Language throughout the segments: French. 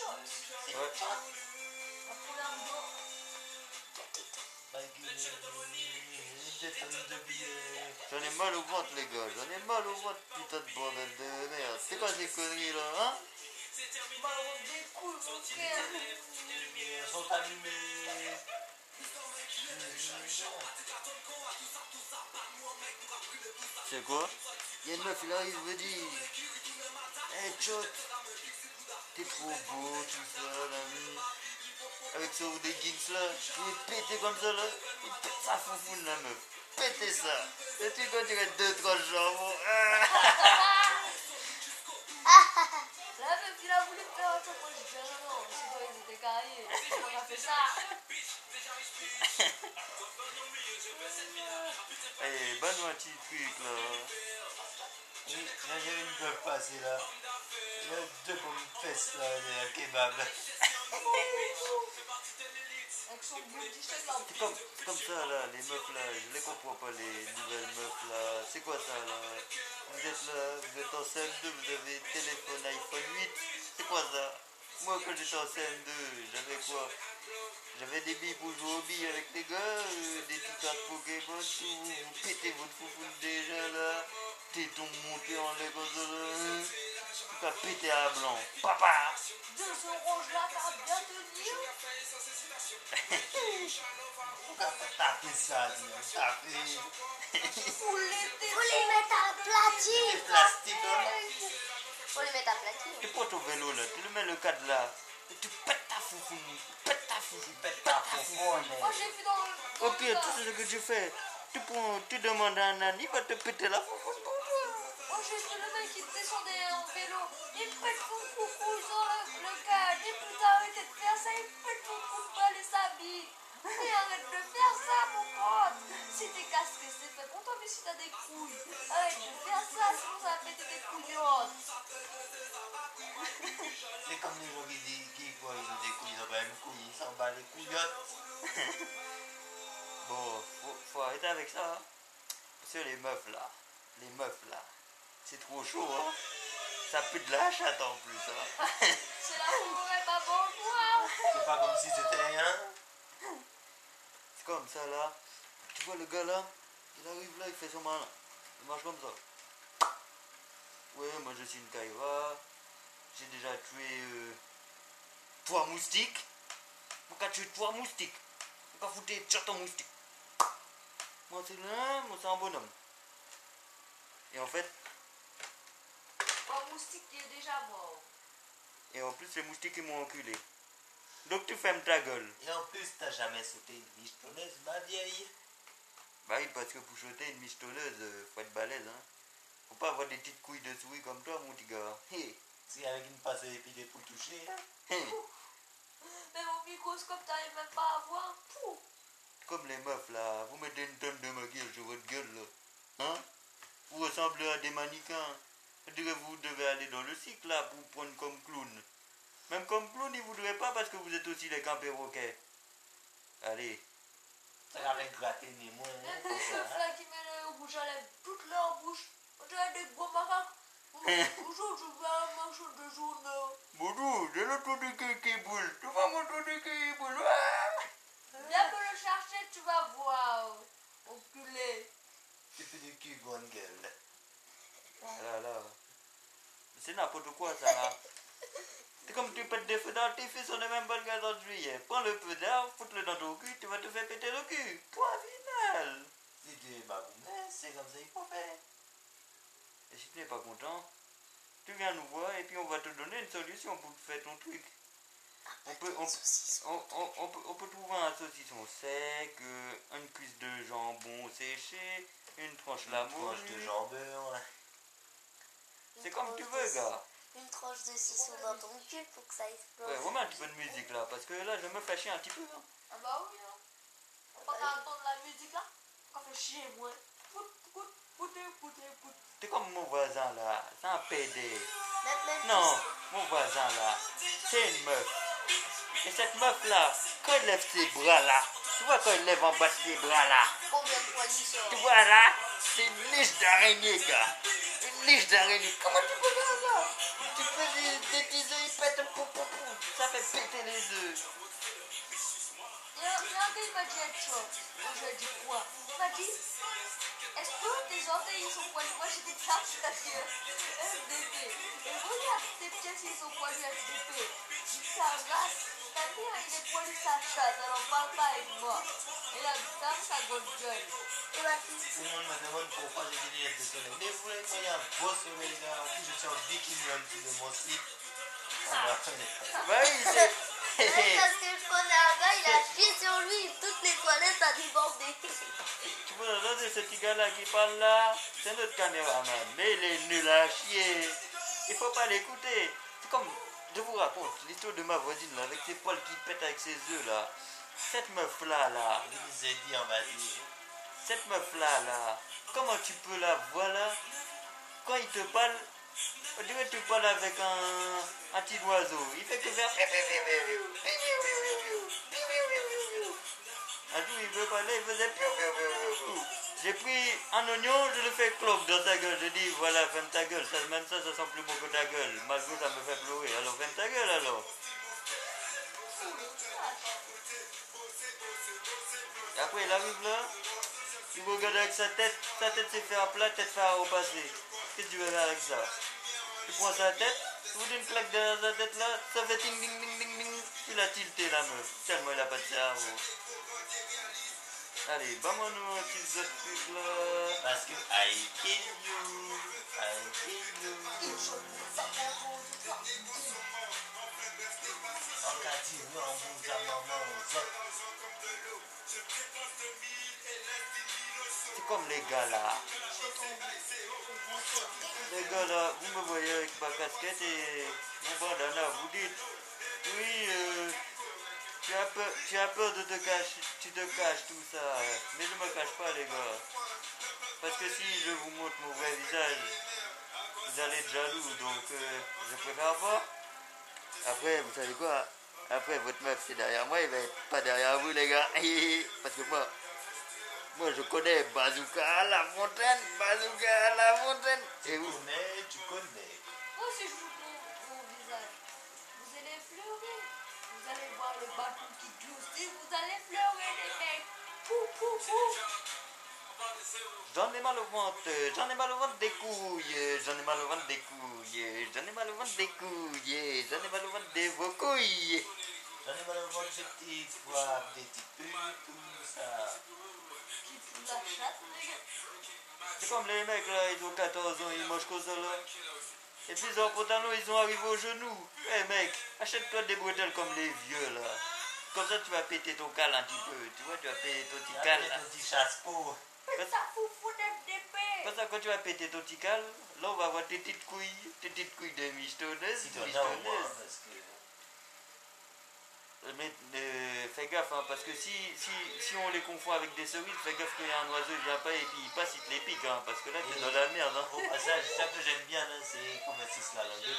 Ouais. La première vidéo. J'en ai mal au ventre les gars, j'en ai mal au ventre, putain de bordel de merde. C'est quoi ces conneries là, hein? Ballon des couilles, mon frère. Elles sont allumées. C'est quoi? Y'a une meuf, il arrive, il me dit hey Chot, t'es trop beau, tout ça, l'ami. Avec son des jeans là, il est pété comme ça là, il pète sa foufoune la meuf. Pétez ça. Et tu quand tu as 2-3 jambes. La meuf, il a voulu me faire un truc. Moi, j'ai dit non, c'est toi, ils étaient carrés. Pourquoi on a fait ça? Allez, bonne un petit truc là. Oui, j'ai une meuf passer là. Il y a deux bonnes fesses là, un kebab. Avec son beau t-shirt là. C'est comme ça là, les meufs là, je les comprends pas les nouvelles meufs là. C'est quoi ça là? Vous êtes là, vous êtes en CM2, vous avez téléphone iPhone 8. C'est quoi ça? Moi quand j'étais en CM2, j'avais quoi? J'avais des billes pour jouer aux billes avec les gars, des petites cartes Pokémon, tout. Vous pétez votre foufoune déjà là. Tétons montés en l'air comme ça là. Tout à péter à blanc. Papa! 2 oranges là, ça va bien tenir. Pourquoi t'as fait ça, dis-moi? T'as fait. Faut l'été. Faut les mettre à Des platine. plastiques là. Faut les mettre à platine. Tu prends ton vélo là, tu le mets le cadre là. Et tu pètes ta foufoune. Pète ta foufoune. Pète ta foufoune. Moi, j'ai vu dans le. Au pire, tout ce que tu fais, tu demandes à un ami, il va te péter la foufoune pour toi. Moi, j'ai vu le mec qui descendait en vélo. Il pète son coucou dans le cadre. Et putain, arrêtez de faire ça. Il pète son coup de balle et sa bite. Mais arrête de faire ça, mon pote. Si t'es casqué, c'est fait pour toi, mais si t'as des couilles, arrête de faire ça, sinon ça va péter tes couillottes. C'est comme les gens qui disent qu'ils quoi, ils ont des couilles, ils ont pas une couille, ils s'en battent les couillottes. Bon, faut arrêter avec ça. Hein. Parce que les meufs là, c'est trop chaud, hein. Ça pue de la chatte en plus, hein. C'est la forêt, pas bonjour. C'est pas comme si c'était rien. C'est comme ça là. Tu vois le gars là, il arrive là, il fait son malin. Il marche comme ça. Ouais, moi je suis une caïva. J'ai déjà tué 3 moustiques. Pourquoi tuer 3 moustiques? Pourquoi foutre sur ton moustique? Moi c'est là, moi c'est un bonhomme. Et en fait, Un moustique qui est déjà mort. et en plus les moustiques ils m'ont enculé. Donc tu fermes ta gueule. Et en plus, t'as jamais sauté une michetonneuse, ma vieille. Bah oui, parce que pour sauter une michetonneuse, faut être balèze, hein. Faut pas avoir des petites couilles de souris comme toi, mon petit gars. Hé, Si avec une passe épilée pour toucher. Hein. hé. Mais mon microscope, t'arrives même pas à voir. Pouh. Comme les meufs là, vous mettez une tonne de maquillage sur votre gueule là. Hein? Vous ressemblez à des mannequins. Je dirais vous devez aller dans le cycle là pour prendre comme clown. Même comme clown, ils voudraient pas parce que vous êtes aussi les camps perroquets. Allez. Ça va gratter les moins. Même les meufs là qui mettent le rouge à lèvres, toute leur bouche, on dirait des gros macaques. Bonjour, je veux un morceau de jaune. Bonjour, j'ai le tour du cul qui bouge. Tu vois mon tour du cul qui bouge. Ah! Viens me le chercher, tu vas voir. Enculé. Tu fais du cul, bonne gueule. Ah là là. C'est n'importe quoi ça là. C'est comme tu pètes des feux d'artifice, on est même pas le 14 juillet. Prends le feu d'air, foute-le dans ton cul, tu vas te faire péter le cul. Point final. Si tu es babounais, c'est comme ça qu'il faut faire. Et si tu n'es pas content, tu viens nous voir et puis on va te donner une solution pour te faire ton truc. On peut trouver un saucisson sec, une cuisse de jambon séché, une tranche Une lamour. tranche de jambon. C'est comme tu veux, gars. Une tranche de citron dans ton cul pour que ça explose. Ouais, remets un petit peu de musique là, parce que là je me fais chier un petit peu. Hein. Ah bah oui, hein. On va pas entendre la musique là. On va faire chier, moi. Pout. T'es comme mon voisin là, c'est un PD. Même Non, mon voisin là, c'est une meuf. Et cette meuf là, quand elle lève ses bras là, tu vois quand elle lève en bas de ses bras là, combien de poignées sur tu vois là, c'est une niche d'araignée, gars. Une niche d'araignée. Comment tu peux faire ça? Tu peux des tiseux, ils pètent, pou. fait péter les œufs. Il y a un gars, il m'a dit quelque chose. Moi, je lui ai dit quoi? Il m'a dit, est-ce que tes orteils ils sont poilus? Moi, j'ai dit ça, c'est-à-dire FDP. Et regarde, tes pieds ils sont poilus FDP. J'ai dit ta race, ta mère, il est poilu sa chatte, alors parle pas avec moi. Et là, ferme sa bonne gueule. Et ma fille. Tout le monde me demande pourquoi j'ai des lunettes de soleil. Mais vous voyez, quand il y a un beau soleil là, en plus je suis en bikini en dessous de mon slip. Alors, Bah oui, c'est... Ouais, parce que je connais un gars, il a chié sur lui, toutes les toilettes a débordé. Tu peux entendre ce petit gars-là qui parle là? C'est notre caméraman. Mais il est nul à chier. Il faut pas l'écouter. C'est comme, je vous raconte l'histoire de ma voisine là, avec ses poils qui pètent avec ses œufs là. Cette meuf-là, là, je vous ai dit en Asie. cette meuf-là, là, comment tu peux la voir là? Quand il te parle, on dirait que tu parles avec un petit oiseau. Il fait que faire... Un jour, il veut parler, il faisait... J'ai pris un oignon, je le fais cloque dans ta gueule. Je dis, voilà, ferme ta gueule. Ça, même ça sent plus bon que ta gueule. Malgré ça me fait pleurer. Alors, ferme ta gueule, alors. Et après, il arrive là, il me regarde avec sa tête s'est fait à plat, tête fait à repasser. Qu'est-ce que tu veux faire avec ça? Tu prends sa tête, tu fous une claque derrière sa tête là, ça fait ding ding ding ding ding. Il a tilté la meuf, tellement il a pas de cerveau. Allez, bats-moi-nous un petit truc là. Parce que I kill you, I kill you. En catine, en bouge à maman, C'est comme les gars là. Les gars là, vous me voyez avec ma casquette et mon bandana, vous dites, oui, tu as peur de te cacher, tu te caches tout ça. Mais je ne me cache pas les gars. Parce que si je vous montre mon vrai visage, vous allez être jaloux, donc je préfère pas. Après, vous savez quoi? Après, votre meuf c'est derrière moi, il va être pas derrière vous les gars. Parce que moi je connais Bazooka à la fontaine, Bazooka à la fontaine. Et vous? tu connais. Moi, si je vous montre mon visage, vous allez pleurer. Vous allez voir le bâton qui glisse, vous allez pleurer les mecs. Pou, pou, pou. J'en ai mal au ventre des couilles, j'en ai mal au ventre des couilles, j'en ai mal au ventre des couilles, j'en ai mal au ventre de vos couilles. J'en ai mal au ventre des petites poires, des petites putes, tout ça. Qui fout la chatte, les gars. C'est comme les mecs là, ils ont 14 ans, ils mangent comme ça là. Et puis leurs pantalons, ils ont arrivé aux genoux. Eh mec, achète-toi des bretelles comme les vieux là. Comme ça tu vas péter ton cal un petit peu, tu vois, tu vas péter ton petit cal là. Ton petit chasse-peau. Ça fout d'FDP. Comme ça, quand tu vas péter ton petit cal, là on va avoir tes petites couilles de michetonneuses. Si tu en as au moins, parce que... Mais fais gaffe, hein, parce que si on les confond avec des cerises, fais gaffe qu'il y a un oiseau, il vient pas et puis il passe, il te les pique, hein, parce que là t'es dans la merde. Hein. Au passage, ça que j'aime bien, là, c'est comme un six la languette.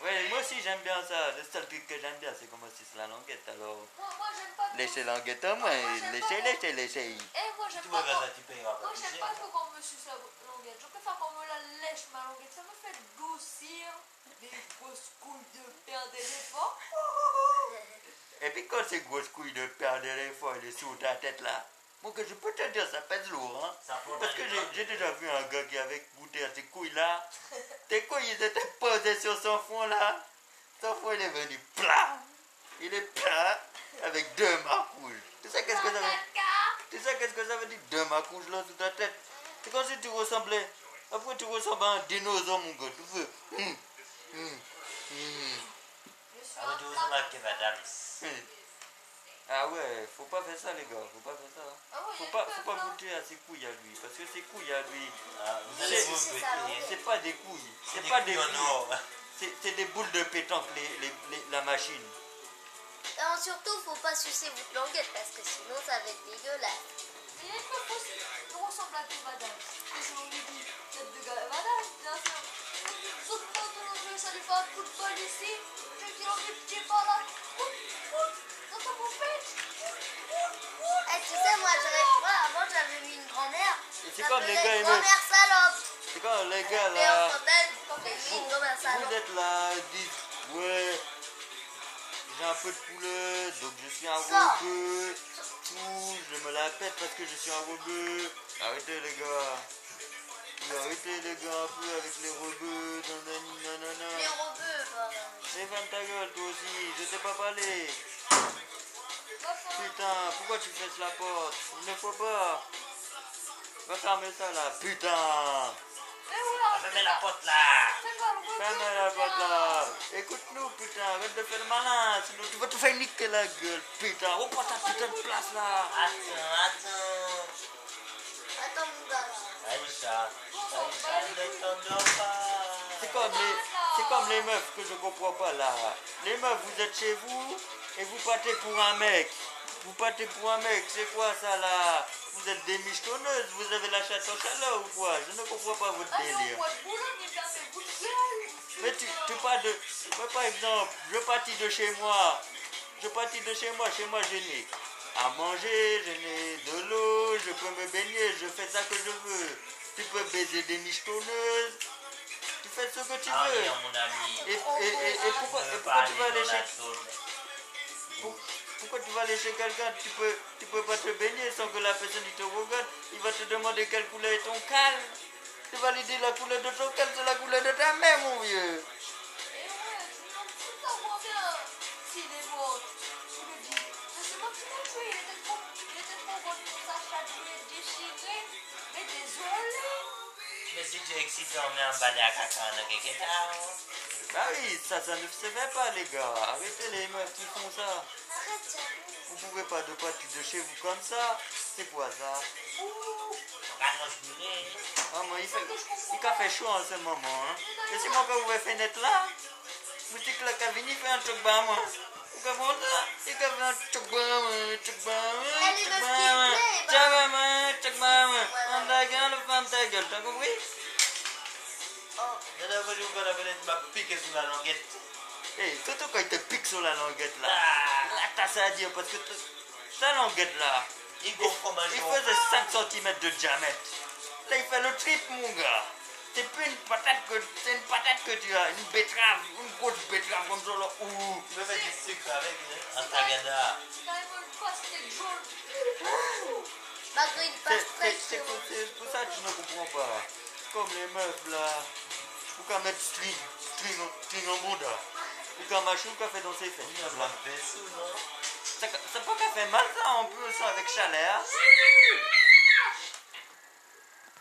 Ouais, moi aussi j'aime bien ça. Le seul truc que j'aime bien, c'est comment c'est la languette. Alors, Moi, j'aime pas trop. lécher languette en moins, lécher. Eh, moi, j'aime Tu pas me trop. ça, tu payeras pas Moi, plus j'aime cher. pas trop qu'on me suce la languette. Je préfère qu'on me la lèche, ma languette. Ça me fait doucir des grosses couilles de père d'éléphant. Et puis quand ces grosses couilles de père d'éléphant, il est sur ta tête là. Bon, que je peux te dire, ça pèse lourd, hein. Ça prend Parce que dans les j'ai déjà vu un gars qui avait goûté à ces couilles là. Tes couilles, ils étaient posées sur son front là. Son front, il est venu plat. Il est plat avec deux marcouges. Tu sais qu'est-ce que ça veut dire? Tu sais qu'est-ce que ça veut dire? Deux marcouges là sur ta tête. C'est comme si tu ressemblais. Après, tu ressembles à un dinosaure, mon gars. Tu veux. Ah ouais, tu ressembles à Kev Adams. Ah ouais, faut pas faire ça, les gars. Faut pas faire ça. Ah ouais, Faut pas goûter à ses couilles à lui. Parce que ses couilles à lui, Ah, vous allez vous c'est goûter. ça, non. c'est pas des couilles. C'est C'est pas des des couilles en or. couilles. C'est des boules de pétanque, la machine. Alors surtout, faut pas sucer votre languette parce que sinon ça va être dégueulasse. Il y a une meuf aussi qui ressemble à des madames. Et je lui dis, tête de gars, madame, bien sûr. Saute pas ton jeu, ça lui fait un coup de bol ici. Je dis, on est petit par là. Dans ta poupette. Eh, tu sais, moi avant j'avais vu une grand-mère. Et c'est Ça comme les s'appelait gars, ils grand-mère salope. C'est comme les gars Et en là. fontaine, j'ai vu une grand-mère Vous salope. êtes là, dites, ouais, j'ai un peu de couleur, donc je suis un rebeu. Tout, je me la pète parce que je suis un rebeu. Arrêtez les gars. Arrêtez les gars un peu avec les rebeux. Nanani, nanana. Les rebeux, voilà. Et ferme ta gueule toi aussi, je t'ai pas parlé. Va faire Putain, pourquoi tu fesses la porte? Il ne faut pas. Va fermer ça là, putain. Mais ouais, Fermez la porte là. c'est pas le rebeu, Ferme la porte putain. là. Écoute-nous putain, arrête de faire le malin, sinon tu vas te faire niquer la gueule, putain. Oh pas ta putain de place là. Attends. Attends, mon gars, là. Aïcha, ne t'endors pas. C'est comme les meufs que je comprends pas là. Les meufs, vous êtes chez vous et vous partez pour un mec. Vous partez pour un mec, c'est quoi ça là? Vous êtes des michetonneuses, vous avez la chatte en chaleur ou quoi? Je ne comprends pas votre Ah non, délire. moi de boulot, mais ça fait bout de gueule. Mais tu parles de... Moi par exemple, je partis de chez moi. Chez moi je n'ai à manger, je n'ai de l'eau, je peux me baigner, je fais ça que je veux. Tu peux baiser des michetonneuses, tu fais ce que tu Ah veux. rien mon ami. Et pourquoi tu vas aller chez... Pourquoi tu vas aller chez quelqu'un, tu peux pas te baigner sans que la personne il te regarde, il va te demander quelle couleur est ton cal. Tu vas lui dire la couleur de ton cal, c'est la couleur de ta mère mon vieux. Et ouais, sinon, tout ça voit bien. S'il est mort, tu le dis. Mais c'est moi qui l'ai tué, il était trop bon pour sa chatte déchirée. Mais désolé. Mais si tu es excité, on met un balai à caca en quelque Bah oui, ça ne se fait pas les gars, arrêtez les meufs qui font ça. Arrête, Jaloux. Vous pouvez pas de partir de chez vous comme ça, c'est quoi ça? On va transpirer. Ah moi il fait chaud en ce moment hein. Et c'est moi qui ouvre la fenêtre là, vous dites que la cabine il fait un truc bas moi. Vous comprenez ça? Il fait un truc bas moi, Allez, meuf, s'il te plaît, on ta gueule, ferme ta gueule, t'as compris? Oh. Je devrais lui ouvrir la fenêtre, il m'a piqué sous la languette. Eh, surtout quand il te pique sur la languette là. Ah, Là t'as ça à dire parce que ta languette là, il gonfle comme un il géant. faisait 5 cm de diamètre. Là il fait le triple mon gars. C'est plus une patate que tu as, une betterave, une grosse betterave comme ça là. Ouh. Tu veux mettre du sucre avec, hein? Un tagada. C'est quand même une pastèque jaune. Malgré une pastèque. C'est pour ça que je ne comprends pas. Comme les meufs là, pourquoi mettre string en bouddha? Pourquoi machin, pourquoi fait danser fait? Il y a plein de vaisseaux, non? C'est pas qu'à faire mal ça en plus ça avec chaleur.